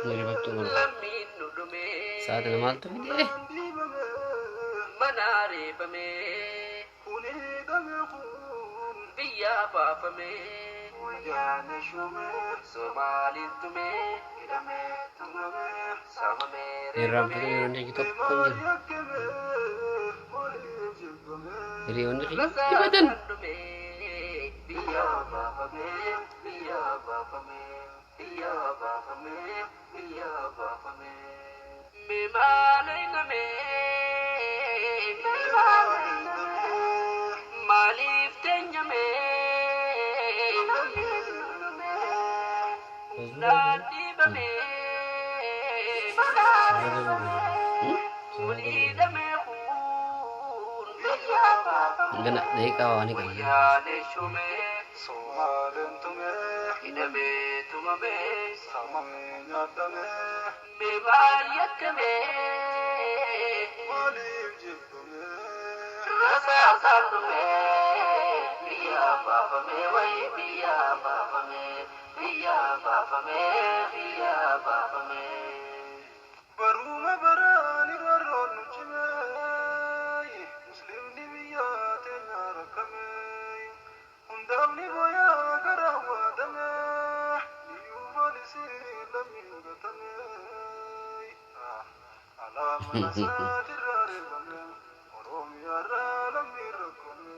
मेरे वक्त में साथ नमाज तो भी दे मनारे बमे उन्हें दमे खून बिया बाप में जान शुमे सोमाली तुम्हें इधमे तुम्हें सामने रे मेरे की तो कुंजर रे उन्हें की बदन बिया बाप में बिया बाप में बिया बाप में बिया बाप में मेमाले नमे मालिफ तेंजमे नाटी बमे उलीद में खून गना देखा वानी का याने शुमे सोमालन तुम्हें इनमे तुम्हें सममे नाटमे बीमारियत में मालिफ जिब्बे रसा साथ में पिया बाप में वही पिया बाप में पिया बाप में पिया बाप में बरूम बरानी बरोन चुमे मुस्लिम निबिया तेना रकमे उंदावनी बोया करावा दमे नियू बोलिसी लमी गतमे alam nasatir raribame orom yara lami rakome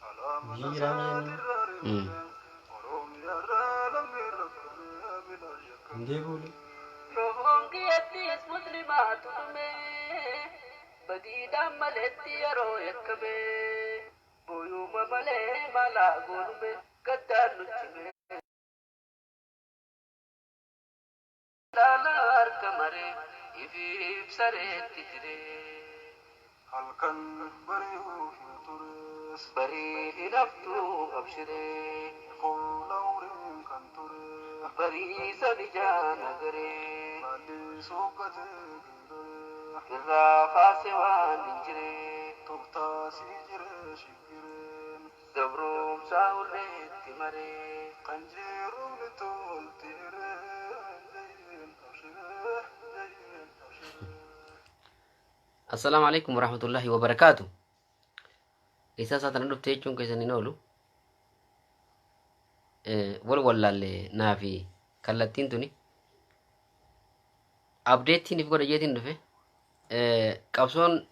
alam nasatir raribame orom yara lami rakome ndebole rohongi atis muslimat me badida maleti yaro yakbe boyu male mala gonbe kadanu chime dalar kamare ifif sare tijre halkan bari futures bari naftu abshire qawlawrin kanture bari sadijana gare mali sokate gindore kirra fasewan injire tukta sijire shigiren dabrum saure timare kanjirum litul tire السلام عليكم ورحمة الله وبركاته. إذا ساتنا نبتدي چون كيسا نقوله ولا اللي نافي كلاتين توني أبديتين في كل جيتين نفه كابسون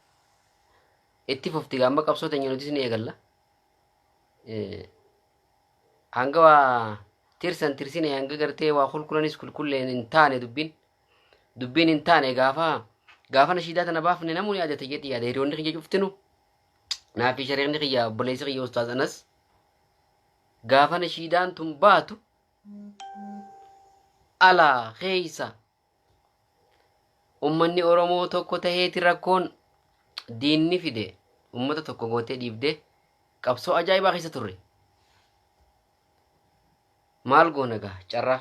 اتفاق تيجامبا كابسون تاني نوتيسني يقلا هنگوا ترسين هنگا كرتي واخول كلانيس كل انتاني دبين انتاني gaafa nashiidaa tana baafne namoonni yaadate jedhi yaada hiriyoonni kiyya cuftinu naafi shareekni kiyya obboleessi kiyya ustaaz anas gaafa nashiidaan tun baatu alaa keeysa ummanni oromoo tokko taheeti rakkoon diinni fide ummata tokko gootee dhiibde qabsoo ajaa'ibaa keessa turre maal goona gaa carraa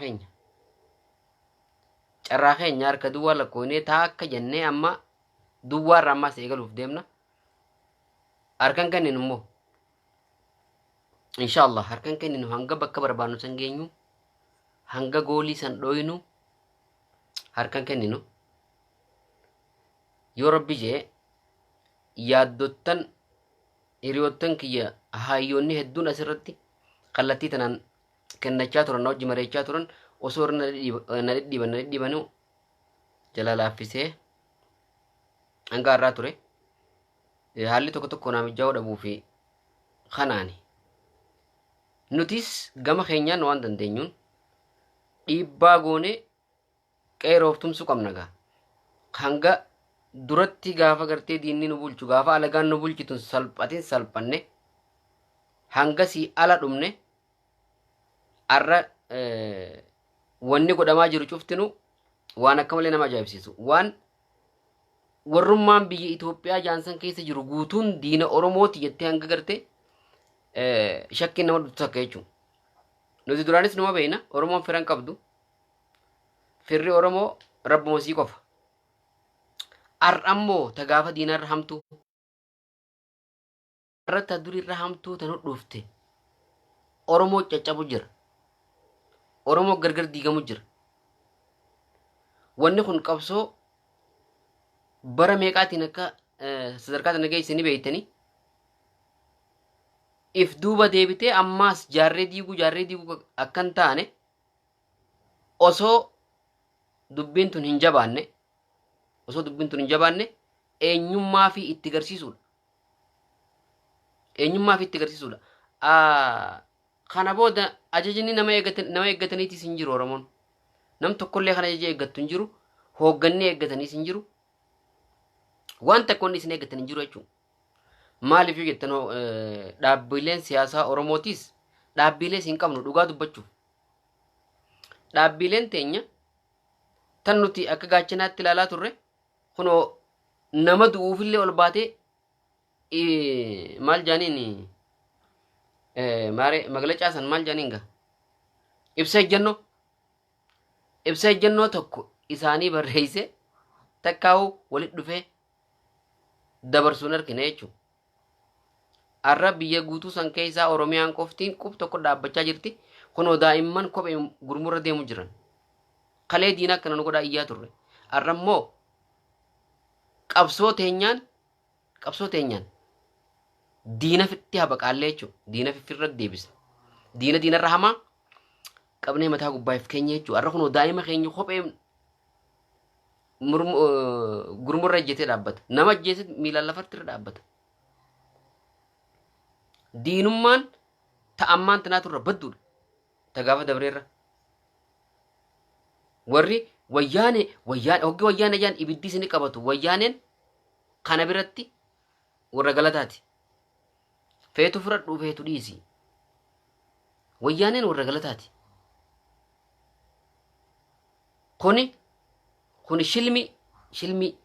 keenya harka duwwaa lakkoonee taakka jennee amma duwwaarra ammaas eegaluuf deemna harkan kenninu immoo inshaallah harkan kenninu hanga bakka barbaannu san geenyu hanga goolii san dhooynu harkan kenninu yoo rabbi jee yaaddottan hiriyoottan kiyya hayyoonni hedduun asirratti kallattii tanaan kennachaa turan wajji mareechaa turan osoo na dhidhiibanu jala laaffisee hanga har'aa ture haalli tokko tokko naamijaa dhabuu fi kanaani nutis gama keenyaan waan dandeenyuun dhiibbaa goone qeeroftumsu qabna gaa hanga duratti gaafa gartee diinni nu bulchu gaafa alagaan nu bulchitun salphanne hanga si ala dhumne arra wanni godhamaa jiru cuftinu waan akka malee nama ajaa'ibsiisu waan warrummaan biyya Itoophiyaa jaansan keessa jiru guutuun diina Oromooti jettee hanga gartee shakkiin nama dhuftu akka jechuun nuti duraanis numa beeyna Oromoon firan qabdu firri Oromoo rabbuma sii qofa ar'ammoo ta gaafa diinarra hamtuu irra ta durirra hamtuu ta nu dhufte Oromoo caccabu jira. Oromoo gargar diigamu jira. Wanni kun qabsoo bara meeqaatiin akka sadarkaa sana geessanii beeytanii if duuba deebitee ammaas jaarree diiguu akkan taane osoo dubbiin tun hin jabaanne eenyummaa fi itti garsiisuudha. Kana booda ajajni nama eeggataniitis hin jiru Oromoon. Nam tokkollee kana ajaja eeggattu hin jiru. Hoogganni eeggataniis hin jiru. Waan takkoonni isin eeggatan hin jiru jechuudha. Maaliif yoo jettan dhaabbileen siyaasaa Oromootis dhaabbilee isin qabnu dhugaa dubbachuuf. Dhaabbileen teenya tan nuti akka gaachanaatti ilaalaa turre kunoo nama du'uufillee ol baatee maal jaaniin magala caasan maal jaaniin gaa ibsa ejjennoo tokko isaanii barreesse takkaa'uu walit dhufee dabarsuun argina jechuudha. Arra biyya guutuu san keessaa Oromiyaan qoftiin qub tokko dhaabbachaa jirti. Kunoo daa'imman kophee gurmurra deemu jiran. Kalee diina akkana nu godhaa iyyaa turre. Arra immoo qabsoo teenyaan diina fitti habaqaallee jechuudha. Diina fiffirra deebisa. Diinarra hamaa qabnee mataa gubbaaf keenya jechuudha. Arra kunoo daa'ima keenya kophee gurmurra ejjetee dhaabbata. Nama ejjeesit miilaan lafartirra dhaabbata. Diinummaan ta'ammaan tanaa turre badduudha. Tagaafa dabreerra. Warri hoggi wayyaane jaan ibiddi isini qabatu. Wayyaaneen kana biratti warra galataati. Feetu fudhadhuu feetu dhiisi. Wayyaaneen warra galataati. Kuni shilmi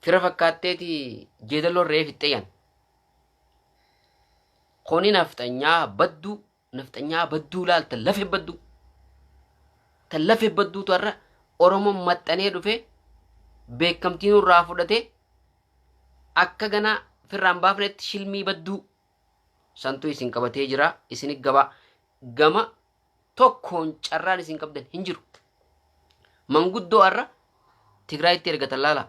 fira fakkaatteeti jeedaloo re'ee fixxeeyyan. Kuni nafxanyaa badduu laalta lafee badduu. Tan lafee badduutu har'a Oromoon maxxanee dhufee beekamtiin irraa fudhatee akka ganaa firraan baafnetti shilmii badduu santuu isin qabatee jira. Isin gama tokkoon carraan isin qabdan hin jiru. Manguddoo har'a Tigraayitti ergatan laala.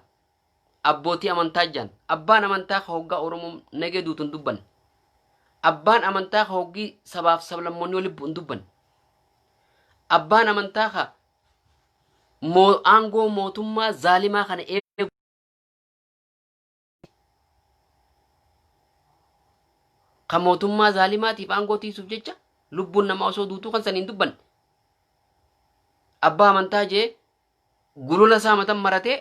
Abbootii amantaa jaan abbaan amantaa ka hoggaa Oromoon nagee duutun dubban. Abbaan amantaa ka hoggii sabaaf sablammoonni waliin bu'un dubban. Abbaan amantaa ka aangoo mootummaa zaalimaa kana eegu ka mootummaa zaalimaatiif aangoo tiisuuf jecha lubbuun namaa osoo duutuu kan saniin dubban. Abbaa amantaa jee gulula isaa matan maratee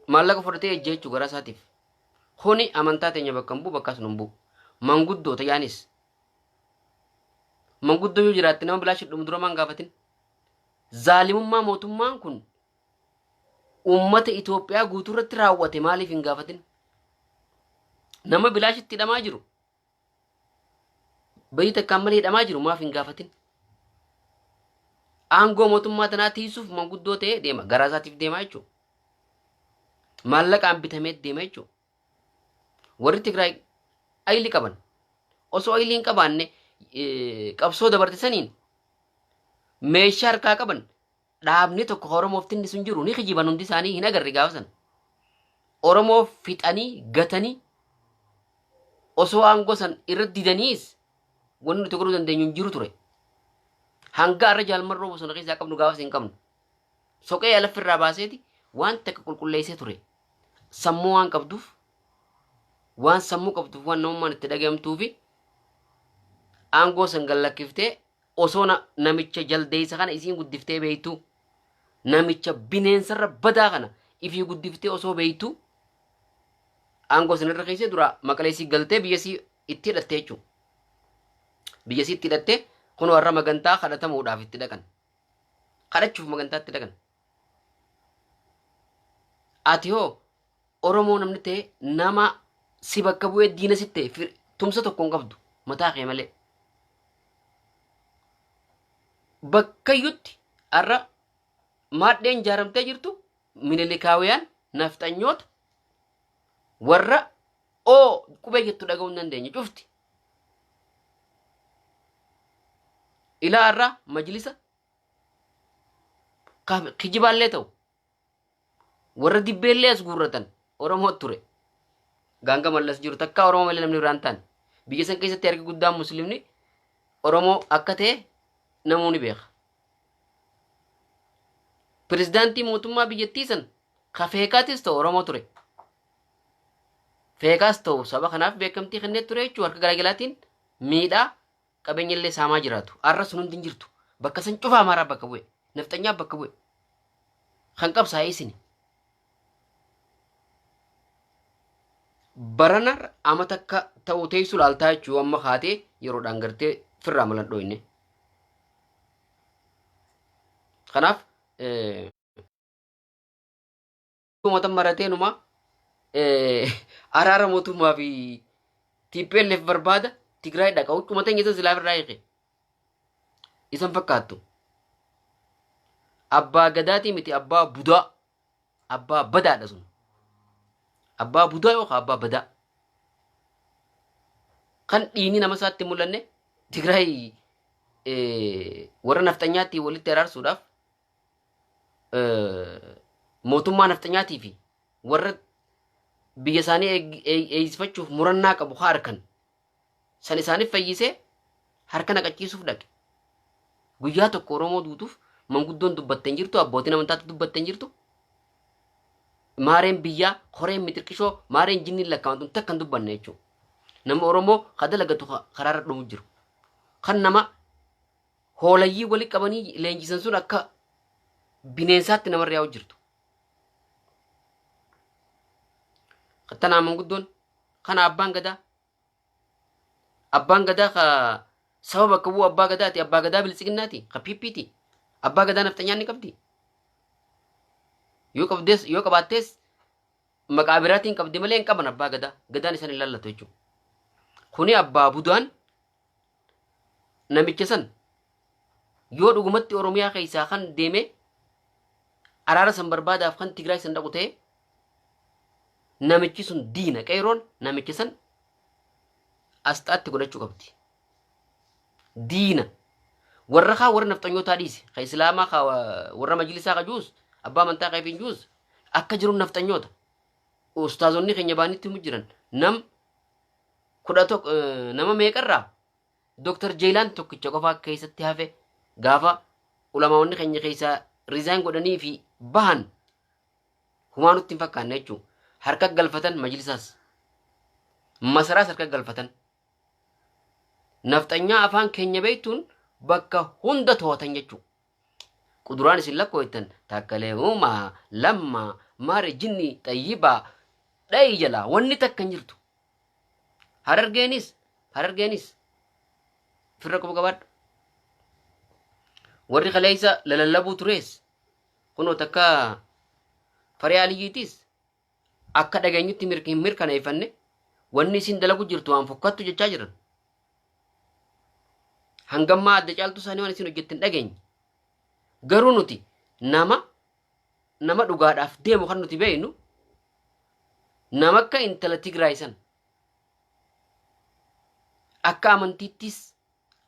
maallaqa fudhatee ejjee jechuu gara isaatiif. Kuni amantaa teenya bakka hin bu'u bakkaas nu hin bu'u. Manguddoota yaanis. Manguddoo yoo jiraatte nama bilaa shidhumu dura maan gaafatin. Zaalimummaa mootummaan kun uummata Itoophiyaa guutuu irratti raawwate maaliif hin gaafatin? Nama bilaa shitti hidhamaa jiru. Bayii takkaan malee hidhamaa jiru maaf hin gaafatin? Aangoo mootummaa tanaa tiisuuf manguddoo ta'ee deema. Garaa isaatiif deemaa jechuudha. Maallaqaan bitamee deema jechuudha. Warri Tigraay ayili qaban. Osoo ayili hin qabaanne qabsoo dabarte saniin meeshaa harkaa qaban dhaabni tokko Oromoof tinni sun jiru ni kijiban hundi isaanii hin agarre gaafa sana. Oromoof fixanii gatanii osoo aangoo san irra didaniis wanni nuti godhuu dandeenyu hin jiru ture. Hanga arra jaalmarroo bosona keessaa qabnu gaafas hin qabnu. Soqee alaffirraa baaseeti waan takka qulqulleessee ture. Sammuu waan qabduuf waan namummaan itti dhagahamtuufi aangoo san gallakkiftee osoo namicha jaldeessa kana isiin guddiftee beeytu namicha bineensarra badaa kana ifii guddiftee osoo beeytu aangoo san irra keessee dura maqaleessii galtee biyyasii itti hidhattee jechuudha. Biyyasii itti hidhattee kunoo har'a magantaa kadhatamuudhaaf itti dhaqan. Kadhachuuf magantaa itti dhaqan. Ati hoo Oromoo namni ta'e nama si bakka bu'ee diina sitte tumsa tokko hin qabdu mataa kee malee. Bakkayyutti har'a maadheen jaaramtee jirtu Minilikaawiyaan nafxanyoota warra qubee jettu dhaga'uu hin dandeenye cufti. إلى الرا مجلسة كجبال لتو ورد بيليس غورتن ورمو توري غانغا ملس جيرو تكا ورمو ملي نمني رانتان بيجسن كيسة تيرك قدام مسلمني ورمو أكته نموني بيخ بريزدانتي موتوما بيجتيسن خفيكاتيس تو ورمو توري فيكاس تو سبا خناف بيكمتي خنة توري چو ورك غلاغلاتين ميدا قبنيلي ساما جراتو أرس نون دنجرتو بكسن چوفا مارا بكبوي نفتنيا بكبوي خنقب سايسيني برنا أما تكا توتي سلالتا چو أما خاتي يرو دانگرتي فر راملان دويني خناف متم مرتي نما أرارا موتو ما في تيبل لف بربادا تيغراي داكا وكو متن يسو زلافر رايقي إسان فكاتو أبا غداتي متي أبا بودا أبا بدا دسون أبا بودا يوخ أبا بدا kan dhiini nama isaatti mul'anne Tigraay warra naftanyaatti walitti araarsuudhaaf mootummaa naftanyaatti fi warra biyya isaanii eegsiffachuuf murannaa qabu harkan san isaaniif fayyisee harka naqachiisuuf dhaqe. Guyyaa tokko Oromoo duutuuf manguddoon dubbattee jirtu, abbootiin amantaatti dubbattee jirtu. Maareen biyyaa horeen mitirqishoo maareen jinniin lakkaa'amtu takkan dubbanne jechuudha. Nama Oromoo kada lagatu karaarra dhumu jiru. Kan nama hoolayyii wali qabanii leenjisan sun akka bineensaatti namarra yaa'u jirtu. Kattanaa manguddoon kana abbaan gadaa ka sababa akka bu'u abbaa gadaati, abbaa gadaa bilisiginnaati, ka piippiiti. Abbaa gadaa naftanyaa ni qabdi. Yoo qabaattees maqaa biraatiin qabdi malee hin qaban abbaa gadaa. Gadaan isaan hin laallatu jechuudha. Kuni abbaa budaan namicha san yoo dhugumatti Oromiyaa keessaa kan deeme araara san barbaadaaf kan Tigraay san dhaqu ta'e namichi sun diina qeeroon namicha san asxaatti godhachuu qabdi. Diina warra nafxanyootaa dhiise ka islaamaa ka warra majlisaa ka juus abbaa amantaa ka ifin juus akka jiru nafxanyoota ustaazonni keenya baanitti himu jiran nama meeqarraa Dr. Jeelaan tokkicha qofaa keessatti hafe gaafa ulamaawwanni keenya keessaa rizaayin godhanii fi bahan humaa nutti hin fakkaanne jechuun harka galfatan majlisaas masaraas harka galfatan nafxanyaa afaan keenya beektuun bakka hunda to'atan jechuun quduraan isin lakkooftan takkalee uumaa lammaa maari jinni xayyibaa dhayi jalaa wanni takka hin jirtu. Harargeenis firra quba qabaadhu. Warri kaleessa lalallabuu turees kunoo takka Fariyaa Aliyyiitis akka dhageenyutti hin mirkaneeffanne wanni isin dalagu jirtu waan fokkattu jechaa jiran. Hangammaa adda caaltu isaanii waan isin hojjettin dhageenye. Garuu nuti nama dhugaadhaaf deemu kan nuti beeknu nama akka intala Tigraay san akka amantiittis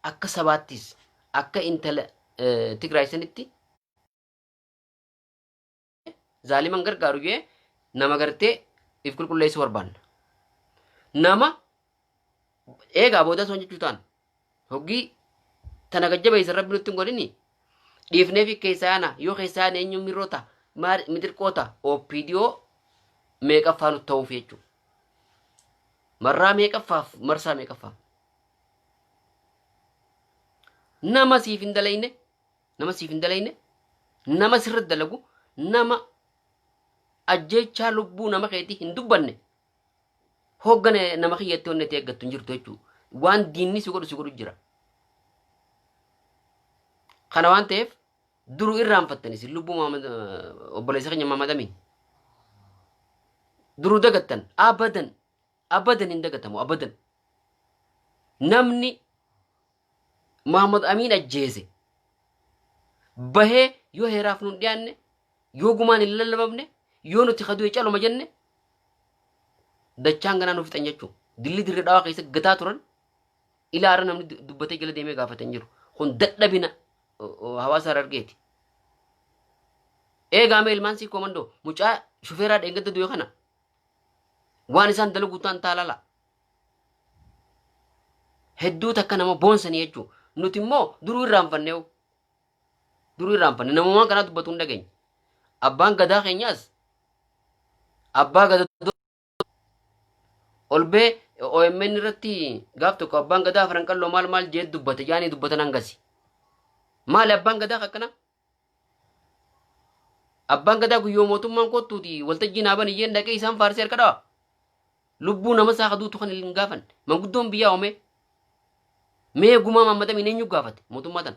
akka sabaattis akka intala Tigraay sanitti zaaliman gargaaru jee nama gartee if qulqulleessu barbaanna. Nama eegaa booda son jechuu ta'an hoggii tana gajjabeessan rabbi nutti hin godhini dhiifnee fi keessaa ana yoo keessaa ana eenyuun mirroota mitirqoota OPDO meeqaffaa nutti ta'uuf jechuudha. Marraa meeqaffaaf marsaa meeqaffaaf. Nama siif hin dalayne nama sirriitti dalagu nama ajjechaa lubbuu nama keetii hin dubbanne hoggana nama kiyyattee onnetee eeggattu hin jirtu jechuudha. Waan diinni si godhu jira. Kana waan ta'eef duruu irraanfattanis lubbuu obboleessa keenya Maamad Amiin duruu dagattan abadan hin dagatamu abadan. Namni Maamad Amiin ajjeese bahee yoo heeraaf nun dhiyaanne yoo gumaan hin lallabamne yoo nuti kaduu caluma jenne dachaan ganaa nuuf fixan jechuudha. Dilli dirree dhawaa keessa gataa turan ilaara namni dubbatee jala deemee gaafatan jiru. kun dadhabina hawaasa Harargeeti. Eegaa mee ilmaan sii komandoo mucaa shufeeraa dheengadda du'e kana waan isaan dalagu ta'an taalala. Hedduu takka nama boonsanii jechuun nuti immoo duruu irraanfanne namumaan kanaa dubbatu hin dhageenye. Abbaan gadaa keenyaas abbaa gadaa ol bee OMN irratti gaaf tokko abbaan gadaa Faranqalloo maal jee dubbate yaani dubbatan hangasi. Maali abbaan gadaa akkana? Abbaan gadaa guyyoo mootummaan kottuuti waltajjii naaban iyyeen dhaqee isaan faarsee harka dhawa. Lubbuu nama isaa kaduutu kan hin gaafan. Manguddoon biyyaa oomee. Mee gumaa Maammadamiin eenyu gaafate mootummaa tan?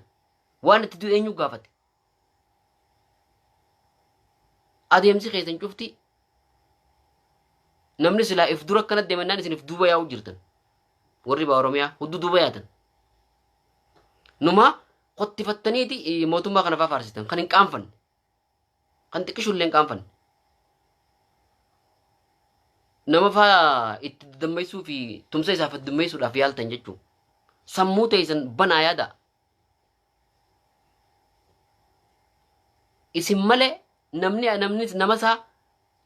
Waan itti du'e eenyu gaafate? Adeemsi keessan cufti namni silaa if dura akkanatti deemannaan isin if duuba yaa'u jirtan. Warri baa Oromiyaa hudduu duuba yaatan. Numa qottifattaniiti mootummaa kana faa faarsitan kan hin qaanfanne. Kan xiqqishullee hin qaanfanne. Nama faa itti dammeessuu fi tumsa isaaf dammeessuudhaaf yaaltan jechuudha. Sammuu teessan banaa yaada. Isin malee namni nama isaa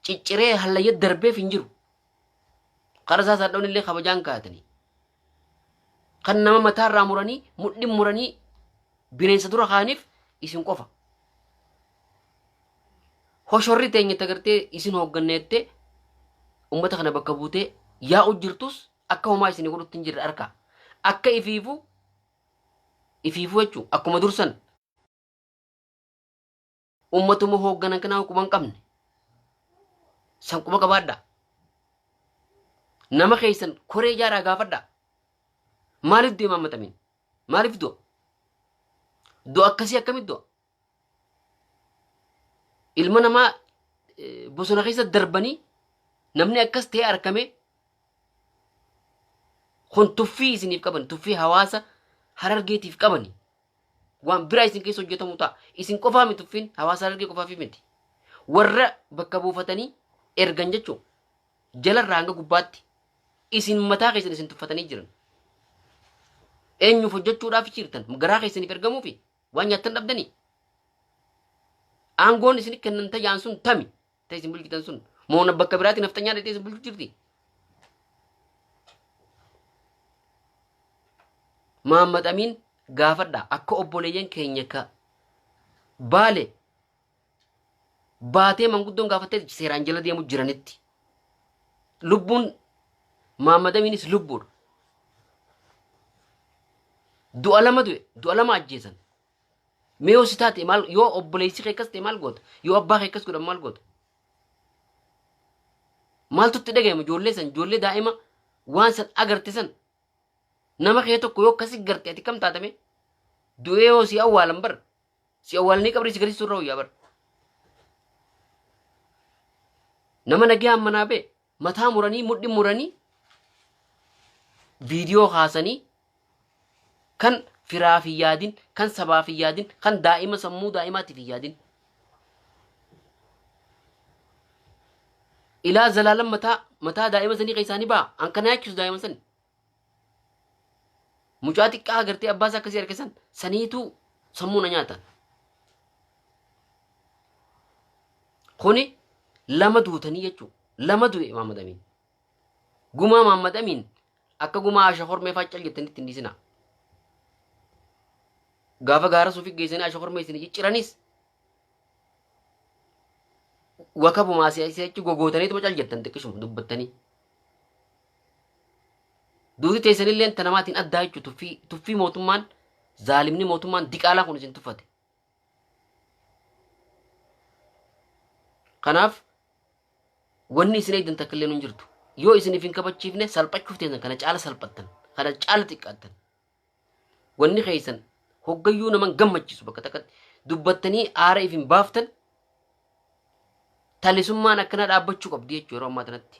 cicciree hallayyee darbeef hin jiru. Qara isaa sadhaawwan illee kabajaan kaa'atanii. Kan nama mataa irraa muranii mudhiin muranii bineensa dura kaaniif isin qofa. Hoshorri teenya tagartee isin hoogganneettee ummata kana bakka buutee yaa'u jirtus akka homaa isin godhutti hin jirre arkaa. Akka ifiifuu jechuun akkuma dursan ummatuma hoogganan kanaa quban qabne san quba qabaadha. Nama keessan koree jaaraa gaafadha. Maaliif du'e Maammadamiin? Maaliif du'a? Du'a akkasii akkamitti du'a? Ilma namaa bosona keessa darbanii namni akkas ta'e argame kun tuffii isiniif qaban, tuffii hawaasa Harargeetiif qabani. Waan biraa isin keessa hojjetamu ta'a. Isin qofaa miti tuffiin hawaasa Harargee qofaaf miti. Warra bakka buufatanii ergan jechuun jalarraa hanga gubbaatti isin mataa keessan isin tuffatanii jiran. Eenyuuf hojjechuudhaaf jirtan garaa keessaniif ergamuufi waan nyaattan dhabdanii. Aangoon isin kennan tayyaan sun tami ta'e isin bulchitan sun moona bakka biraatiin naftanyaa dhaqee isin bulchu jirti. Maammadamiin gaafadha akka obboleeyyan keenya ka baale baatee manguddoon gaafattee seeraan jala deemu jiranitti lubbuun Maammadamiinis lubbuudha. Du'a lama du'e du'a lama ajjeesan. Mee yoo si taate maal yoo obboleessi kee akkas ta'e maal goota? Yoo abbaa kee akkas godhan maal goota? Maaltu itti dhaga'ama ijoollee san ijoollee daa'ima waan san agarte san nama kee tokko yoo akkasi garte ati kam taatame du'ee yoo si awwaalan bar si awwaalanii qabrii si garsiisuu irra hoyyaa bar. Nama nagee ammanaa bee mataa muranii mudhi muranii viidiyoo kaasanii kan firaaf hin yaadin kan sabaaf hin yaadin kan daa'ima sammuu daa'imaatiif hin yaadin. Ilaa zalaalan mataa daa'ima sanii keessaanii ba'a an kana yaachisu daa'ima sanii. Mucaa xiqqaa agartee abbaa isaa akkasii harkisan saniitu sammuu na nyaata. Kuni lama duutanii jechuudha. Lama du'e Maammadamiin. Gumaa Maammadamiin akka gumaa Ashahormee fa'aa caljettanitti hin dhiisinaa. Gaafa gaara suufii geessanii Ashahormee isin cicciranis wakabumaa si'achi gogootaniituma caljettan xiqqishuma dubbattanii. Duuti teessanillee ta namaatiin addaa jechuudha tuffii mootummaan zaalimni mootummaan diqaalaa kun isin tuffate. Kanaaf wanni isin eegdan takka illee hin jirtu. Yoo isiniif hin kabachiifne salphachuuf teessan kana caala salphattan kana caala xiqqaattan. Wanni keessan hoggayyuu naman gammachiisu bakka takkatti dubbattanii aara if hin baaftan talisummaan akkana dhaabbachuu qabdi jechuudha yeroo ammaa kanatti.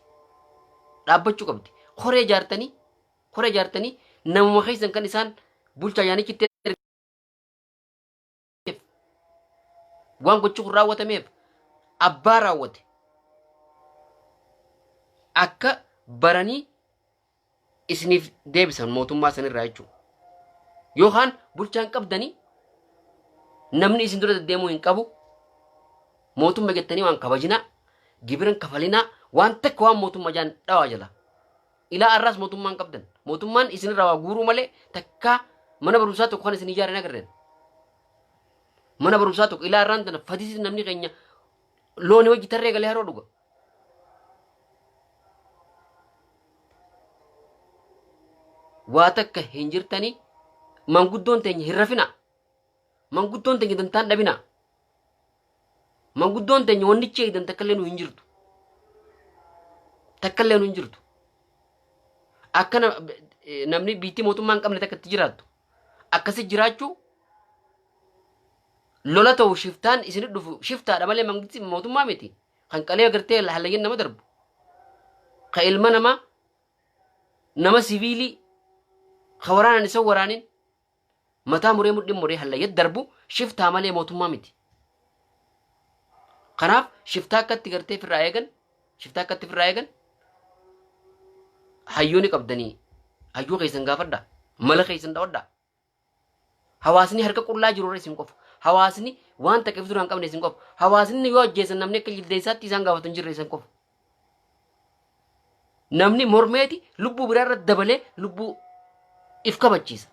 Dhaabbachuu qabdi. Koree jaartanii namuma keessan kan isaan bulchaa yaanichitti waan gochuu raawwatameef abbaa raawwate akka baranii isiniif deebisan mootummaa sanirraa jechuudha. yookaan bulchaan qabdanii namni isin dura deddeemuu hin qabu mootummaa jettanii waan kabajinaa gibiran kafalinaa waan takka waan mootummaa jaan dhawaa jala ilaa arraas mootummaan qabdan mootummaan isin irraa waa guuruu malee takka mana barumsaa tokko kan isin ijaareen agarreen mana barumsaa tokko ilaa arraan tana fadisi namni keenya looni wajji tarree galee haroo dhuga waa takka hin jirtanii manguddoon teenya hin rafina manguddoon teenya dantaan dhabina manguddoon teenya wannichi eegdan takkallee nu hin jirtu takkallee nu hin jirtu akkana namni biitti mootummaa hin qabne takkatti jiraattu akkasi jiraachuu lola ta'u shiftaan isin dhufu shiftaadha malee mangisti mootummaa miti kan qalee agartee hallayyan nama darbu ka ilma nama siviilii ka waraanan isa waraanin mataa muree mudhin muree hallayyat darbu shiftaa malee mootummaa miti kanaaf shiftaa akkatti gartee firraa eegan hayyooni qabdanii hayyuu keessan gaafadha mala keessan dhawwadha hawaasni harka qullaa jiru irra isin qofa hawaasni waan taqeef duraan qabne isin qofa hawaasni yoo ajjeesan namni akka jildeessaatti isaan gaafatu hin jirre isin qofa namni mormeeti lubbuu biraa irra dabalee lubbuu if kabachiisa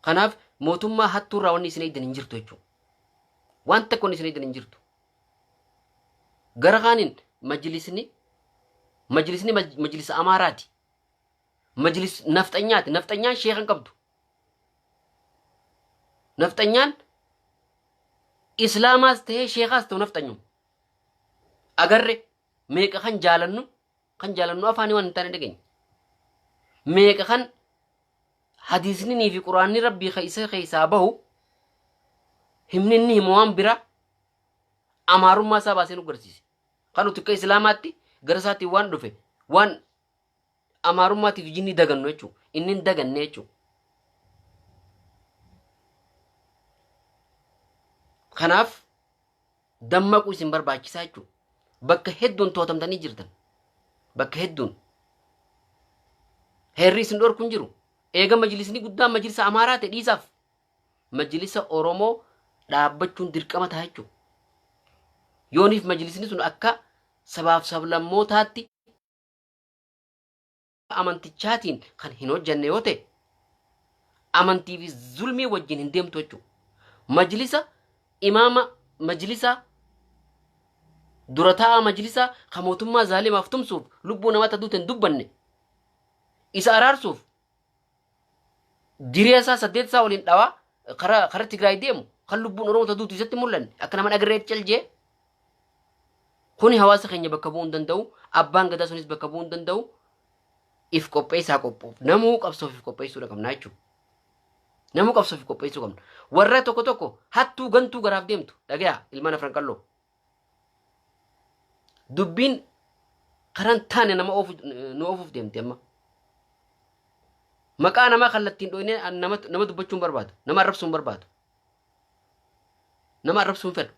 kanaaf mootummaa hattuu irraa wanni isin eegdan hin jirtu jechuudha waan takka wanni isin eegdan hin jirtu gara kaaniin majlisni majlisa amaaraati majlis nafxanyaati nafxanyaan sheekan qabdu nafxanyaan islaamaas ta'ee sheekaas ta'u nafxanyu agarre meeqa kan jaalannu afaanii waan hin taane dhageenya meeqa kan hadiisni fi quraanni rabbii keessaa bahu himni inni himu waan bira amaarummaa isaa baasee nu garsiise kan nuti akka islaamaatti gara isaatiin waan dhufe waan amaarummaatiif jinni dagannu jechuudha inni hin daganne jechuudha kanaaf dammaquu isin barbaachisaa jechuudha bakka hedduun tootamtanii jirtan bakka hedduun heerri isin dhorku hin jiru eega majlisni guddaan majlisa amaaraa ta'e dhiisaaf majlisa oromoo dhaabbachuun dirqama ta'a jechuudha yooniif majlisni sun akka sabaaf sablammootaatti amantichaatiin kan hin hojjanne yoo ta'e amantii fi zulmii wajjin hin deemtu jechuudha majlisa imaama majlisa dura taa'aa majlisa kan mootummaa zaalimaaf tumsuuf lubbuu namaa duute hin dubbanne isa araarsuuf diree isaa 8 isaa waliin dhawaa karaa Tigraay deemu kan lubbuun Oromoo duutu isatti mul'anne akka nama dhagarreetti caljee kuni hawaasa keenya bakka bu'uu hin danda'u abbaan gadaa sunis bakka bu'uu hin danda'u if qopheessaa qophuuf namuu qabsoof if qopheessuudha qabna jechuudha namuu qabsoof if qopheessuu qabna warra tokko hattuu gantuu garaaf deemtu dhagayaa ilmaan afran qalloo dubbiin karan taane nama oofuuf deemte amma maqaa namaa kallattiin dhoyne nama dubbachuun barbaadu nama arrabsuun barbaadu nama arrabsuun fedhu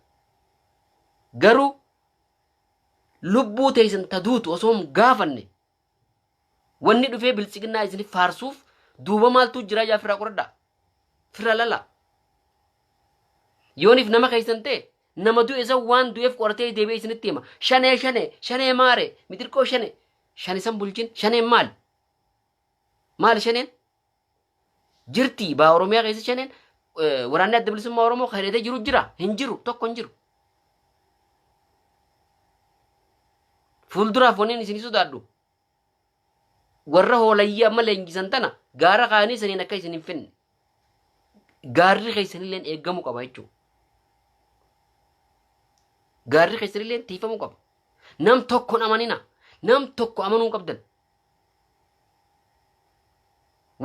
garuu lubbuu teessan taduutu osoo gaafanne wanni dhufee bilchiginnaa isin faarsuuf duuba maaltu jira yaa firaa qoradhaa fira lala yooniif nama keessan ta'e nama du'e isa waan du'eef qoratee deebi'ee isinitti hima shanee maare mitirqoo shan isan bulchin shaneen maal shaneen jirti baa oromiyaa keessa shaneen waraanni adda bilisummaa oromoo kan hidhatee jiru jira hin jiru tokko hin jiru fuulduraaf waniin isin sodaadhu warra hoolayyaa amma leenjisan tana gaara kaanii saniin akka isin hin fenne gaarri keessanilleen eeggamuu qaba jechuudha gaarri keessanilleen tiifamuu qaba nam tokkoon amanina nam tokko amanuu qabdan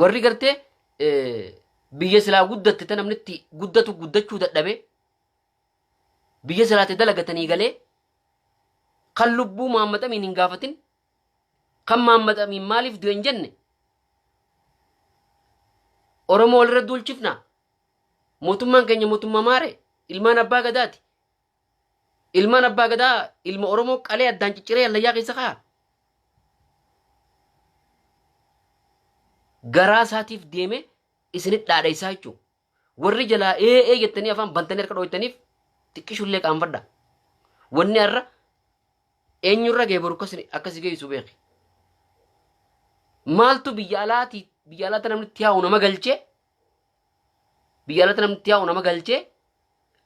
warri gartee biyya silaa guddatte ta namnitti guddachuu dadhabe biyya silaate dalagatanii galee kan lubbuu maammadamiin hin gaafatin kan maammadamiin maaliif du'e hin jenne oromoo walirra duulchifna mootummaan keenya mootummaa maare ilmaan abbaa gadaati ilmaan abbaa gadaa ilma oromoo qalee addaan cicciree allayyaa keessa kaa garaa isaatiif deeme isinit dhaadheessaa jechuudha. Warri jalaa jettanii afaan bantanii harka dhooytaniif xiqqishullee qaanfadha. Wanni har'a eenyurra ga'e boru akkasii geessu beeki. Maaltu biyya alaata namni itti yaa'u nama galchee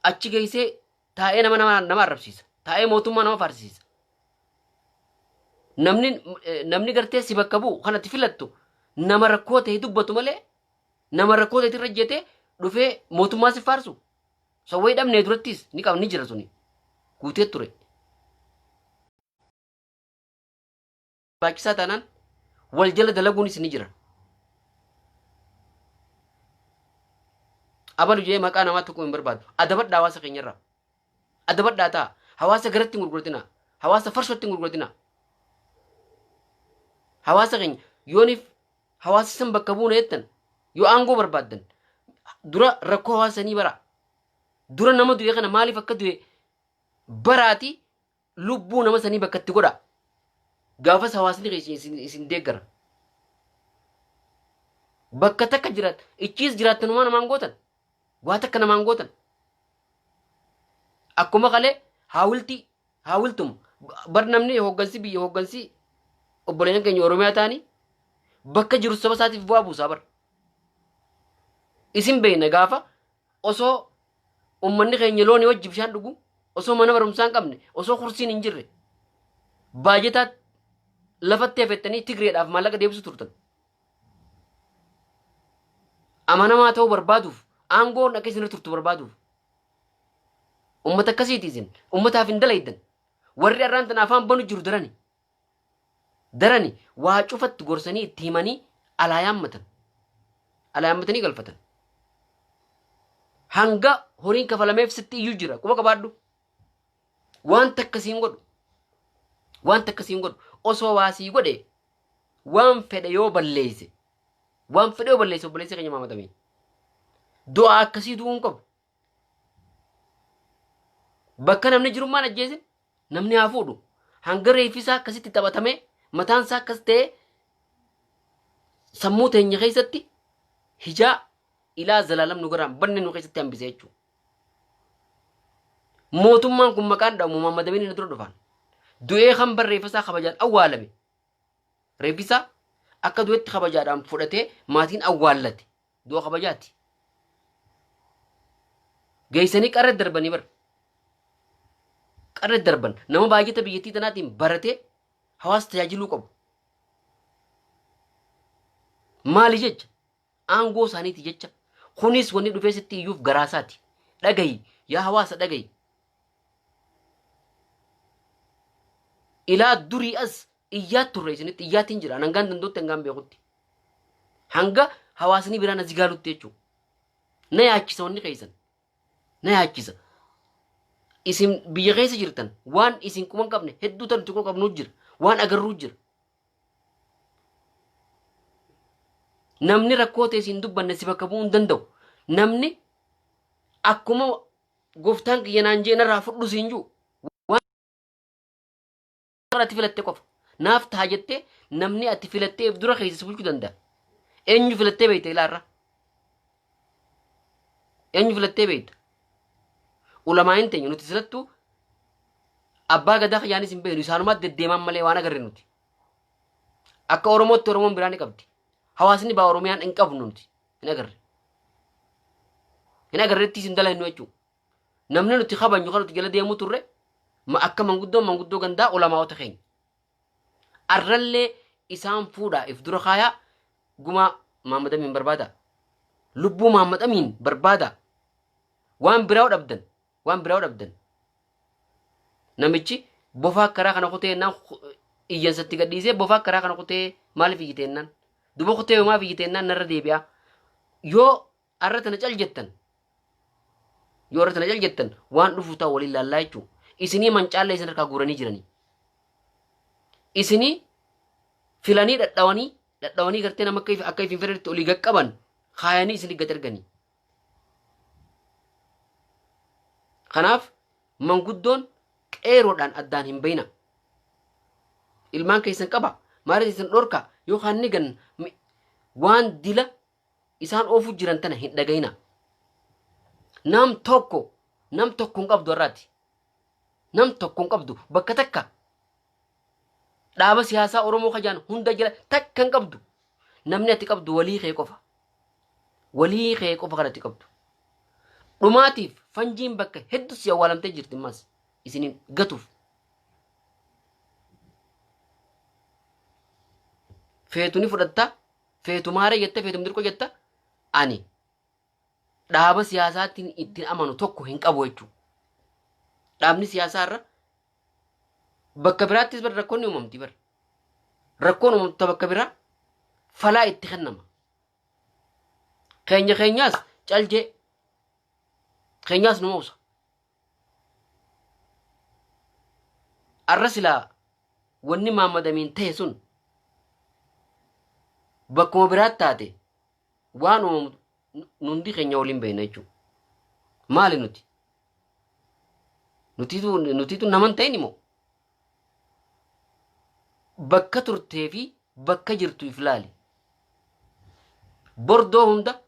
achi geessee taa'ee nama arrabsiisa. Taa'ee mootummaa nama faarsiisa. Namni gartee si bakka bu'u kanatti filattu nama rakkoo ta'e dubbatu malee nama rakkoo ta'e irra jetee dhufee mootummaa si faarsu. Sawwee dhabnee durattis ni jira suni. Guutee ture. Baachisaa taanaan wal jala dalaguunis ni jira. Abalu jee maqaa namaa tokko hin barbaadu. Adabadhaa hawaasa keenyarraa. Adabadhaa ta'a. Hawaasa garatti hin gurguratina. Hawaasa farshootti hin gurguratina. Hawaasa keenya yooniif hawaasa san bakka buuna jettan yoo aangoo barbaaddan dura rakkoo hawaasanii bara. Dura nama du'e kana maaliif akka du'e baraati lubbuu nama sanii bakka itti godha. Gaafas hawaasni isin deeggara. Bakka takka jiraat ichiis jiraattanuma namaan gootan. Waa takka namaan gootan. Akkuma qalee haawiltum bar namni hooggansi obboleeyyan keenya Oromiyaa ta'anii bakka jiru saba isaatiif bu'aa buusaa bar. Isin beeyna gaafa osoo ummanni keenya loonii wajji bishaan dhugu osoo mana barumsaa hin qabne osoo kursiin hin jirre baajetaa lafatti hafettanii Tigreedhaaf maallaqa deebisu turtan. Amanamaa ta'uu barbaaduuf aangoon akka isin turtu barbaaduuf ummata akkasiiti isin ummataaf hin dalaydan warri har'aan tana afaan banu jiru darani waa cufatti gorsanii itti himanii alaayammatanii galfatan. Hanga horiin kafalameef sitti iyyuu jira quba qabaadhu. Waan takkasiin godhu osoo waasii godhe waan fedhe yoo balleesse obboleessa keenya maamadamee du'aa akkasii du'uun qabu. Bakka namni jirummaan ajjeesin namni haa fuudhu. Hanga reeffisaa akkasitti taphatamee mataan isaa akkas ta'ee sammuu teenya keessatti hijaa ilaa zalaalam nu garaan banne nu keessatti hambise jechuudha. Mootummaan kun maqaan dhamu Muhammad Amin dura dhufan. Du'ee kan reeffisaa kabajaan awwaalame. Reeffisaa akka du'etti kabajaadhaan fudhatee maatiin awwaallate. Du'a kabajaati. Geessanii qarra darbanii bara. Qarra darban nama baay'ata biyyattii tanaatiin baratee hawaasa tajaajiluu qabu. Maali jecha? Aangoo isaaniiti jecha. Kunis wanni dhufee sitti iyyuuf garaasaati. Dhagayi yaa hawaasa dhagayi. Ilaa durii as iyyaa turre isinitti iyyaatiin jira. Hangaan dandootti hangaan beekutti. Hanga hawaasni biraan asii gaalutti jechuudha. Na yaachisa wanni keessan. Na yaachisa. Isin biyya keessa jirtan waan isin kuma qabne hedduu tan tuqoo qabnuu jira. Waan agarruu jira. Namni rakkoo ta'e isin dubbanne si bakka bu'uu hin danda'u. Namni akkuma gooftaan kiyya naan jee narraa fudhu siin jiru. Waan ati filatte qofa. Naaf ta'a jettee namni ati filatteef dura keessa bulchuu danda'a. Eenyu filattee beekta ilaarra? Eenyu filattee beekta? Ulamaa hin teenyu nuti silattuu abbaa gadaa fayyaanis hin beeknu isaanumaatti deddeemaan malee waan agarre nuti. Akka Oromootti Oromoon biraa ni qabdi. Hawaasni baa Oromiyaan hin qabnu nuti hin agarre. Hin agarreettis hin dalannu jechuudha. Namni nuti kabajnu kan nuti jala deemuu turre akka manguddoo gandaa ulamaa'ota keenya. Arrallee isaan fuudhaa if dura kaayaa gumaa Muhammad Amin barbaada. Lubbuu Muhammad Amin barbaada. Waan biraa dhabdan. Namichi bofaa karaa kana kutee naan iyyansatti gadhiisee bofaa karaa kana kutee maaliif iyyiteennaan? Duba kutee maaf iyyiteennaan narra deebi'aa? Yoo arra tana cal jettan waan dhufu ta'u waliin laallaa jechuudha. Isinii mancaallee isin harkaa guuranii jiranii. Isinii filanii dhadhaawanii gartee nama akka ifin fedhatti olii gaqqaban kaayanii isinii gad erganii. Kanaaf manguddoon qeeroodhaan addaan hin bayna. Ilmaan keessan qaba. Maatii keessan dhorka yookaan ni gan waan dila isaan oofu jiran tana hin dhagayina. Nam tokko hin qabdu irraati. Nam tokko hin qabdu bakka takka dhaaba siyaasaa Oromoo kajaan hunda jira takka hin qabdu. Namni ati qabdu walii kee qofa. Walii kee qofa kan ati qabdu. Dhumaatiif fanjiin bakka hedduu si awwaalamtee jirti mas isiniin gatuuf. Feetu ni fudhatta, feetu maaree jetta, feetu mirqoo jetta, ani dhaaba siyaasaatiin ittiin amanu tokko hin qabu jechuudha. Dhaabni siyaasaa irra bakka biraattis bar rakkoon ni uumamti bar. Rakkoon uumamtu bakka biraa falaa itti kennama. Keenyaas caljee. Keenyaas nu muusa. Arra silaa wanni maamadamiin ta'e sun bakkuma biraatti taate waan uumamu nundi keenya waliin beekna jechuudha. Maali nuti? Nutiitu naman ta'in immoo bakka turtee fi bakka jirtu if laali. Bordoo hunda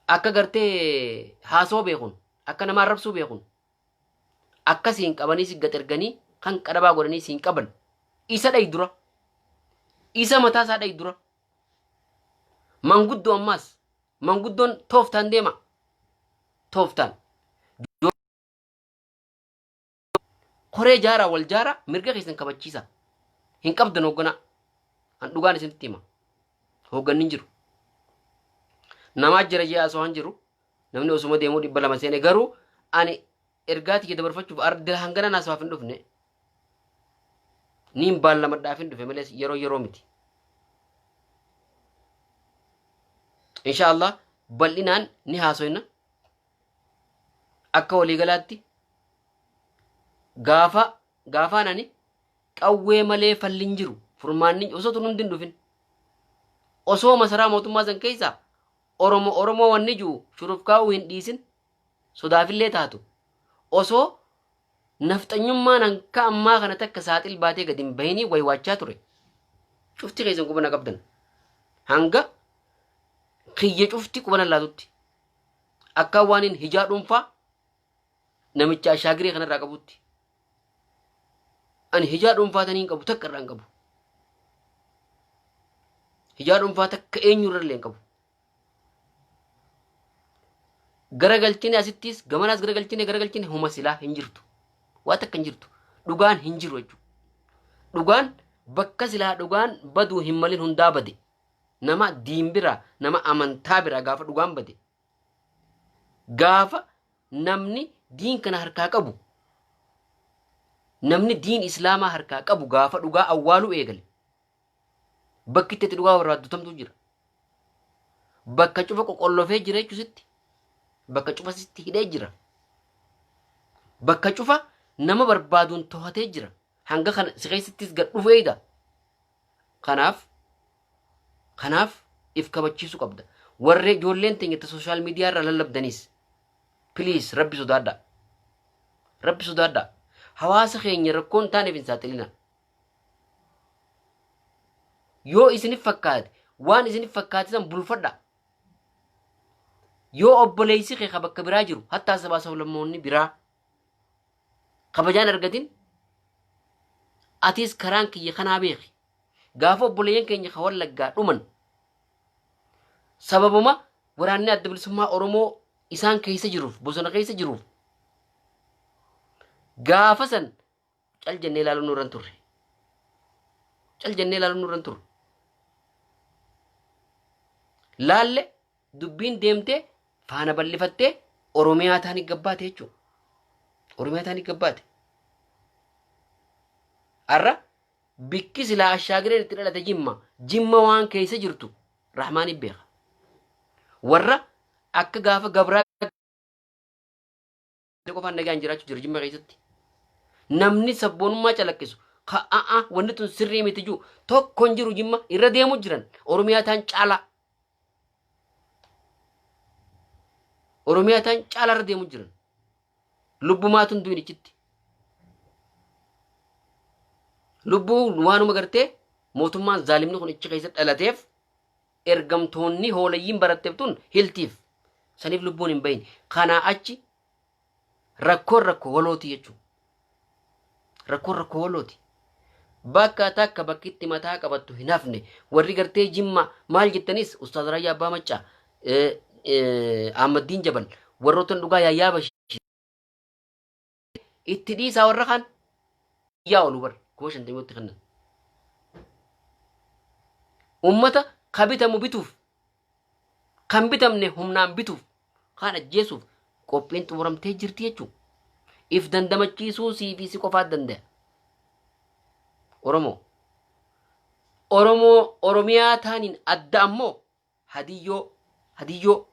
akka gartee haasoo beekun, akka nama arrabsuu beekun, akka siin qabanii si gaxerganii kan qadhabaa godhanii siin qaban isa dhayi dura. Isa mataa isaa dhayi dura. Manguddoo ammaas manguddoon tooftaan deema. Tooftaan. Koree jaaraa wal jaaraa mirga keessan kabachiisa. Hin qabdan hoogganaa. An dhugaan isinitti hima. Hoogganni hin jiru. Namaa jira jee asoo han jiru. Namni osuma deemuu 200 seene garuu ani ergaa tiyya dabarfachuuf ardila hangana naasawaaf hin dhufne. Niin baallamadhaaf hin dhufe malees yeroo miti. Inshaallah bal'inaan ni haasoyna. Akka waliigalaatti gaafaan ani qawwee malee fallin jiru furmaanni osoo tun hundi hin dhufin. Osoo masaraa mootummaa san keessaa Oromoo wanni jiru shuruuf kaa'uu hin dhiisin sodaafillee taatu. Osoo nafxanyummaan hanka ammaa kana takka saaxil baatee gadi hin bahini waywaachaa ture. Cufti keessan qubana qabdan. Hanga kiyya cufti qubana laatutti. Akka waanin hijaa dhuunfaa namicha ashaagiree kanarraa qabutti. Ani hijaa dhuunfaa tanii hin qabu takka irraa hin qabu. Hijaa dhuunfaa takka eenyurra illee hin qabu. Garagalchine asittis gamanaas garagalchine huma silaa hin jirtu. Waa takka hin jirtu. Dhugaan hin jiru jechuudha. Dhugaan bakka silaa dhugaan baduu hin malin hundaa bade. Nama diin biraa, nama amantaa biraa gaafa dhugaan bade. Gaafa namni diin kana harkaa qabu. Namni diin islaamaa harkaa qabu gaafa dhugaa awwaaluu eegale. Bakki itti dhugaa barbaaddutamtu jira. Bakka cufa qoqqollofee jira jechuusitti. Bakka cufa sitti hidhee jira. Bakka cufa nama barbaaduun to'atee jira. Hanga kana si keessattis gad dhufeedha. Kanaaf if kabachiisuu qabda. Warree ijoolleen teenya sooshaal miidiyaa irra lallabdanis please rabbi sodaadha. Rabbi sodaadha. Hawaasa keenya rakkoon taaneef hin saaxilina. Yoo isinif fakkaate waan isinif fakkaate san bulfadha. Yoo obboleessi kee bakka biraa jiru hattaa sabaa sablammoonni biraa kabajaan argatin atis karaan kiyya kanaa beeki. Gaafa obboleeyyan keenya ka wallaggaa dhuman sababuma waraanni adda bilisummaa Oromoo isaan keessa jiruuf bosona keessa jiruuf gaafa san cal jennee ilaaluun nurran turre. Cal jennee ilaaluun nurran turre. Laalle dubbiin deemtee faana bal'ifattee Oromiyaa taanii gabbaate jechuudha. Oromiyaa taanii gabbaate. Arra bikki silaa ashaagireen itti dhalate jimma waan keessa jirtu rahmaani beeka. Warra akka gaafa gabraa qofaan nagaan jiraachuu jira jimma keessatti. Namni sabboonummaa calaqqisu wanni tun sirrii miti juu tokkoon jiru jimma irra deemu jiran Oromiyaa taan caalaa. Oromiyaa taan caalaa irra deemu jiran. Lubbumaatun duwinichitti. Lubbuu waanuma gartee mootummaan zaalimni kun ichi keessatti dhalateef ergamtoonni hoolayyiin baratteef tun hiltiif saniif lubbuun hin bahin kanaa achi rakkoon rakkoo walooti jechuudha. Rakkoon rakkoo walooti. Bakka takka bakkitti mataa qabattu hin hafne warri gartee Jimma maal jettanis Ustaaz Raayyaa Abbaa Maccaa Ahmaddiin Jabal warroottan dhugaa yaayyaaba itti dhiisaa warra kan yaa olu bar kuma shantamootti kannan. Ummata kabitamu bituuf kan bitamne humnaan bituuf kan ajjeesuuf qophiin xumuramtee jirti jechuudha. If dandamachiisuu siifi si qofaat danda'a. Oromiyaa taaniin adda ammoo hadiyyoo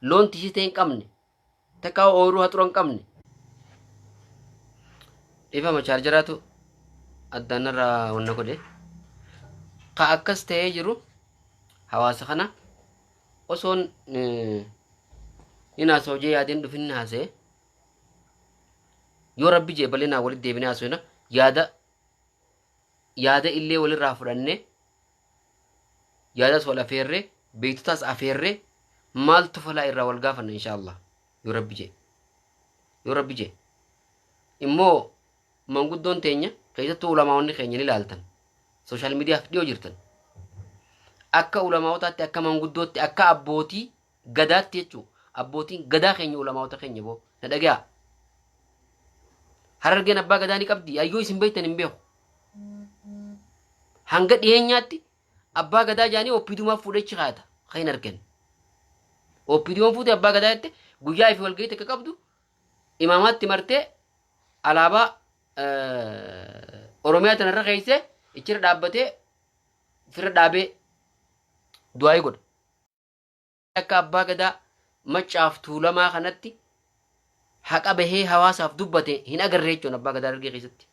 loon tishitee hin qabne takka ooyiruu haxura hin qabne. Dhifama chaarjaraatu addaanarraa wanna godhe. Ka akkas ta'ee jiru hawaasa kana osoon inaas hojii yaadeen dhufin haasa'e yoo rabbi jee bal'inaa walitti deebinee haasa'ina yaada illee walirraa fudhanne yaadas wal afeerree beektotaas afeerree maaltu falaa irraa wal gaafanna inshaallah yoo rabbi jee immoo manguddoon teenya keessattuu ulamaawonni keenya ni ilaaltan sooshaal miidiyaaf dhiyoo jirtan akka ulamaawotaatti akka manguddootti akka abbootii gadaatti jechuu abbootiin gadaa keenya ulamaawota keenya boo na dhaga'a. Harargeen abbaa gadaa ni qabdi ayyoo isin beektan hin beeku. Hanga dhiyeenyaatti abbaa gadaa jaanii oppiidumaaf fuudhechi kaata kan argan. Oppiidumaan fuute abbaa gadaa jette guyyaa ifi walgahii akka qabdu imaamaatti martee alaabaa Oromiyaa tanarra keessee ichirra dhaabbatee fira dhaabee du'aa godha. Akka abbaa gadaa Maccaaf Tuulamaa kanatti haqa bahee hawaasaaf dubbate hin agarree jechuun abbaa gadaa Harargee keessatti.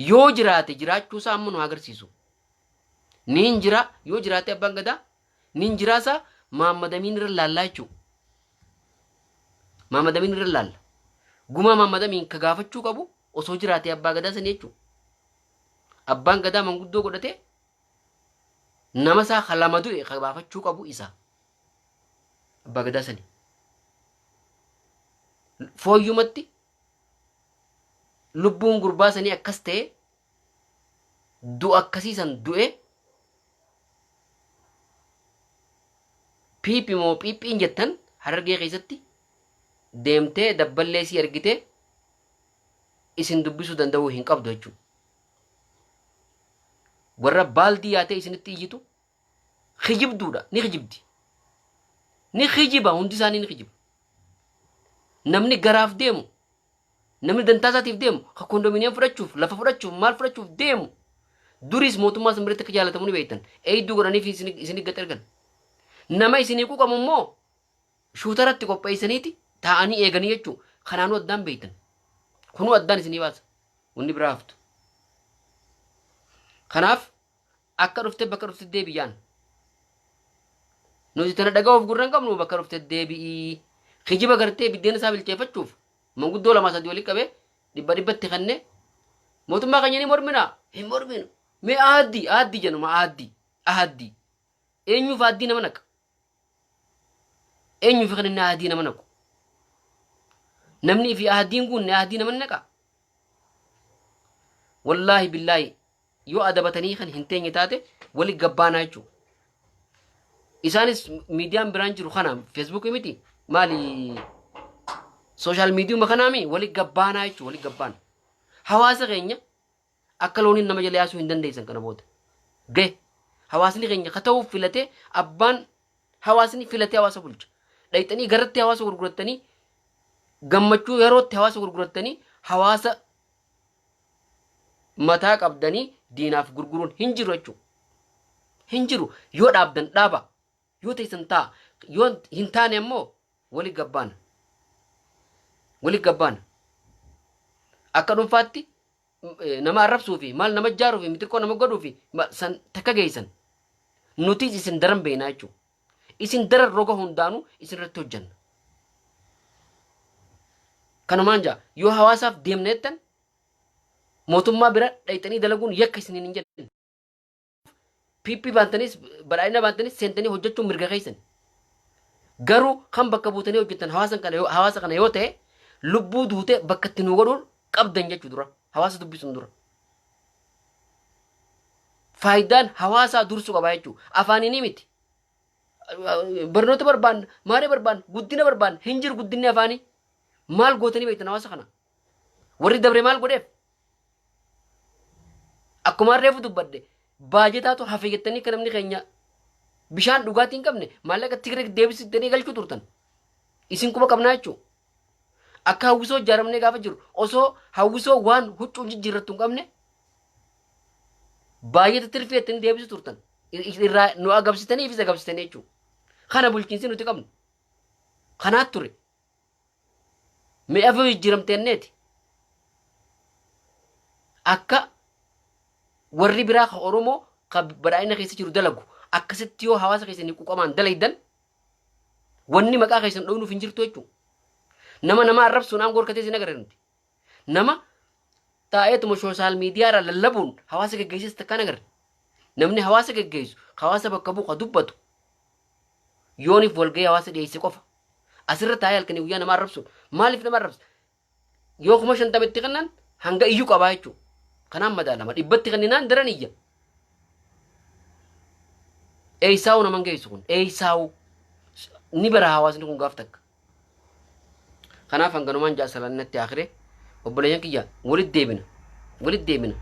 Yoo jiraate jiraachuu isaa amma nu agarsiisu. Niin jira yoo jiraate abbaan gadaa niin jiraasaa Maammadamiin irra laallaa jechuudha. Maammadamiin irra laalla. Gumaa Maammadamiin ka gaafachuu qabu osoo jiraate abbaa gadaa sanii jechuudha. Abbaan gadaa manguddoo godhatee nama isaa halama du'e ka gaafachuu qabu isaa. Abbaa gadaa sanii. Fooyyumatti lubbuun gurbaa sanii akkas ta'e du'a akkasiisan du'e piipi moo piiphiin jettan Harargee keessatti deemtee dabballee si argite isin dubbisuu danda'uu hin qabdu jechuudha. Warra baaldii yaatee isinitti iyyitu kijibduudha ni kijibdi. Ni kijiba hundi isaanii ni kijiba. Namni garaaf deemu namni dantaasaatiif deemu ka kondominiyeem fudhachuuf lafa fudhachuuf maal fudhachuuf deemu duris mootummaa san biratti akka jaalatamu ni beektan eeyduu godhaniif isinii gad ergan. Nama isinii quuqamu immoo shuutaratti qopheessaniiti taa'anii eeganii jechuun kanaanuu addaan beektan. Kunuu addaan isinii baasa wanni biraa haftu. Kanaaf akka dhufte bakka dhufte deebi'aan. Nuti tana dhaga'uuf gurra hin qabnu bakka dhufte deebi'ii. Kijiba gartee biddeena isaa bilcheeffachuuf manguddoo lama sadii walii qabee dhibbatti kannee mootummaa keenya ni mormina hin morminu mee ahaddi jenuma ahaddi eenyuuf ahaddii nama naqa eenyuuf kan inni ahaddii nama naqu namni fi ahaddiin kun ahaddii nama naqa wallaahi billaahi yoo adabatanii kan hin teenye taate walii gabbaanaa jechuudha. Isaanis miidiyaan biraan jiru kana feesbuukii miti. Maali social media makanaami wali gabbaanaa jechuudha wali gabbaan hawaasa keenya akka looniin nama jala yaasuu hin dandeessan kana booda gahe hawaasni keenya ka ta'uuf filatee abbaan hawaasni filatee hawaasa bulcha dhayxanii garatti hawaasa gurguratanii gammachuu yerootti hawaasa gurguratanii hawaasa mataa qabdanii diinaaf gurguruun hin jiru jechuudha. Hin jiru yoo dhaabdan dhaaba yoo teessan ta'a yoo hin taane ammoo wali gabbaana akka dhuunfaatti nama arrabsuu fi maal nama jaaruu fi mitiqqoo nama godhuu fi san takka geessan nuti isin daran beeknaa jechuudha. Isin daran roga hundaanuu isin irratti hojjanna. Kanumaan jaa yoo hawaasaaf deemneettan mootummaa bira dhayxanii dalaguun yakka isiniin hin jedhan. PP baantanis badhaadhina baantanis seentanii hojjechuun mirga keessan. Garuu kan bakka buutanii hojjetan hawaasa kana yoo ta'e lubbuu duute bakka itti nu godhuun qabdan jechuu dura hawaasa dubbisuun dura. Faayidaan hawaasaa dursuu qabaa jechuudha. Afaanii miti. Barnoota barbaanna, maarii barbaanna, guddina barbaanna, hin jiru guddinni afaanii. Maal gootanii beektan hawaasa kana? Warri dabre maal godheef? Akkuma reefu dubbadde baajetaatu hafe jettanii kan namni keenya bishaan dhugaatii hin qabne maallaqa Tigiree deebisitanii galchuu turtan. Isin kuma qabnaa jechuudha. Akka hawwisoo ijaaramnee gaafa jiru osoo hawwisoo waan huccuu jijjiirrattu hin qabne baay'ee tirfeettanii deebisu turtan. Irraa nu agabsitanii ifis agabsitanii jechuudha. Kana bulchiinsi nuti qabnu. Kanaat ture. Mi'a fi jijjiiramteenneeti. Akka warri biraa ka Oromoo ka badhaadhina keessa jiru dalagu akkasitti yoo hawaasa keessanii quuqamaan dalaydan wanni maqaa keessan dhownuuf hin jirtu jechuudha. Nama arrabsuun aangoo horkatee isin agarranti. Nama taa'eetuma sooshaal miidiyaarraa lallabuun hawaasa geggeessis takkaan agarre. Namni hawaasa geggeessu hawaasa bakka bu'u ka dubbatu yooniif walgahii hawaasa dhiyeesse qofa. Asirra taa'ee halkanii guyyaa nama arrabsuun maaliif nama arrabsa? Yoo kuma 50 kannan hanga iyyuu qabaa jechuudha. Kanaan madaalama dhibbatti kanninaan daran iyya. Eeysaawu naman geessu kun eeysaawu ni bara hawaasni kun gaaf takka. Kanaaf hanganumaan jaasalannetti akhire obboleeyyan kiyya walit deebina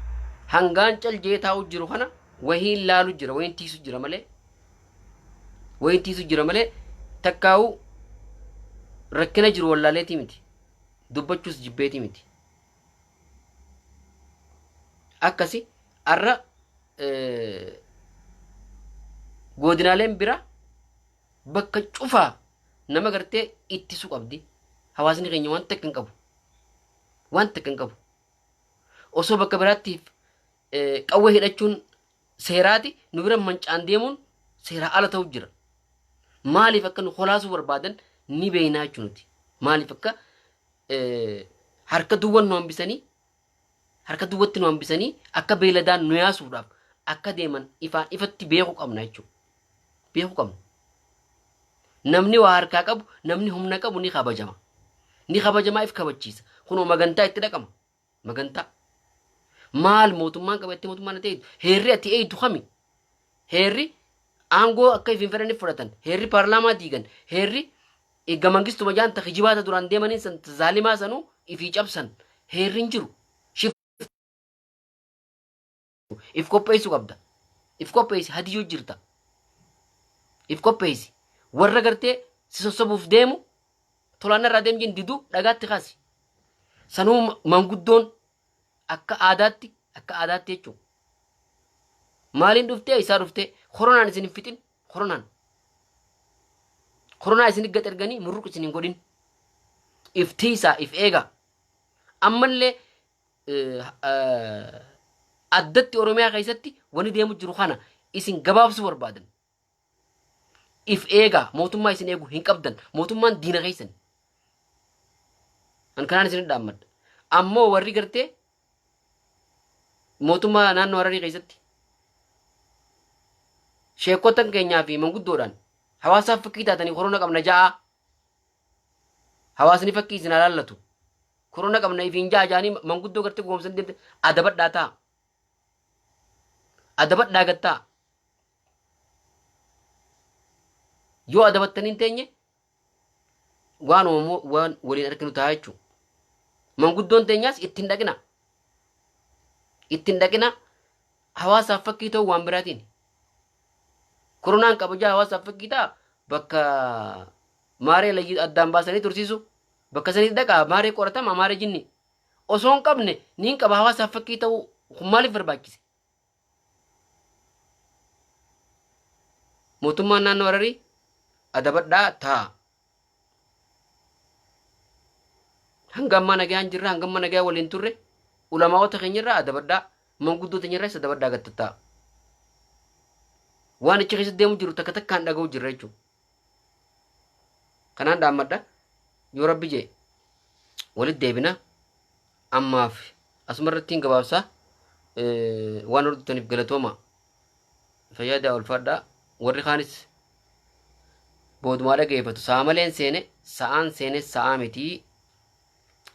hangaan caljee taa'u jiru kana wahiin laalu jira wahiin tiisu jira malee takkaawu rakkina jiru wallaaleetii miti dubbachuus jibbeetii miti. Akkasi arra godinaaleen bira bakka cufaa nama gartee ittisu qabdi. Hawaasni keenya waan takka hin qabu. Osoo bakka biraattiif qawwee hidhachuun seeraati nu bira mancaan deemuun seeraa ala ta'u jira. Maaliif akka nu holaasuu barbaadan ni beeynaa jechuun nuti. Maaliif akka harka duwwatti nu hambisanii akka beeladaan nu yaasuudhaaf akka deeman ifatti beekuu qabna jechuudha. Beekuu qabna. Namni waa harkaa qabu, namni humna qabu ni kabajama. Ni kabajamaa if kabachiisa. Kunoo magantaa itti dhaqama. Magantaa. Maal mootummaan qabattee mootummaan ta'e heerri ati eeydu kami? Heerri aangoo akka ifin fedhaniif fudhatan. Heerri paarlaamaa diigan. Heerri eegga mangistuma jaanta kijibaata duraan deemanii san zaalimaa sanuu ifii cabsan. Heerri hin jiru. If qopheessu qabda. If qopheessi hadiyyuu jirta. If qopheessi. Warra gartee si sossobuuf deemu tolaana irraa deemjin diduu dhagaatti kaasi. Sanuu manguddoon akka aadaatti jechuudha. Maaliin dhuftee isaa dhuftee koronaan isin hin fixin koronaa isin gad erganii murruq isin hin godhin. If tiisaa if eega. Ammallee addatti Oromiyaa keessatti wani deemu jiru kana isin gabaabsuu barbaadan. If eega mootummaa isin eegu hin qabdan mootummaan diina keessan. An kanaan isin dhaammadha. Ammoo warri gartee mootummaa naannoo Hararii keessatti sheekotan keenyaa fi manguddoodhaan hawaasaaf fakkii taatanii korona qabna ja'a. Hawaasni fakkii isin alaallatu. Korona qabna ifiin jaa'anii manguddoo gartee goomsan deemte adabadhaa ta'a. Adabadhaa gattaa. Yoo adabattanii hin teenye waan waliin arginu ta'a jechuudha. Manguddoon teenyaas ittiin dhaqina hawaasaaf fakkii ta'u waan biraatiin. Koronaan kabajaa hawaasaaf fakkii ta'a bakka maaree layyii addaan baasanii tursiisu bakka sanii dhaqaa maaree qoratama maaree jinni osoo hin qabne ni hin qaba hawaasaaf fakkii ta'u maaliif barbaachise? Mootummaan naannoo Hararii adabadhaa ta'a. Hanga ammaa nagaan jirra hanga ammaa nagaa waliin turre ulamaa'ota keenyarraa adabadhaa manguddoo keenyarraa isa adabadhaa gattataa. Waan achi keessa deemu jiru takka takkaan dhaga'u jirra jechuudha. Kanaan dhaammadha yoo rabbi jee walitti deebina ammaaf asumarrattiin gabaabsaa waan hordofaniif galatooma fayyadaa ulfaadhaa warri kaanis boodumaa dhageeffatu saamaleen seene sa'aan seene sa'aa mitii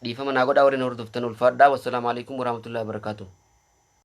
dhiifama naa godhaa warreen hordoftan ulfaadhaa. Wassalaamu alaikum warahmatullahi wabarakatuh.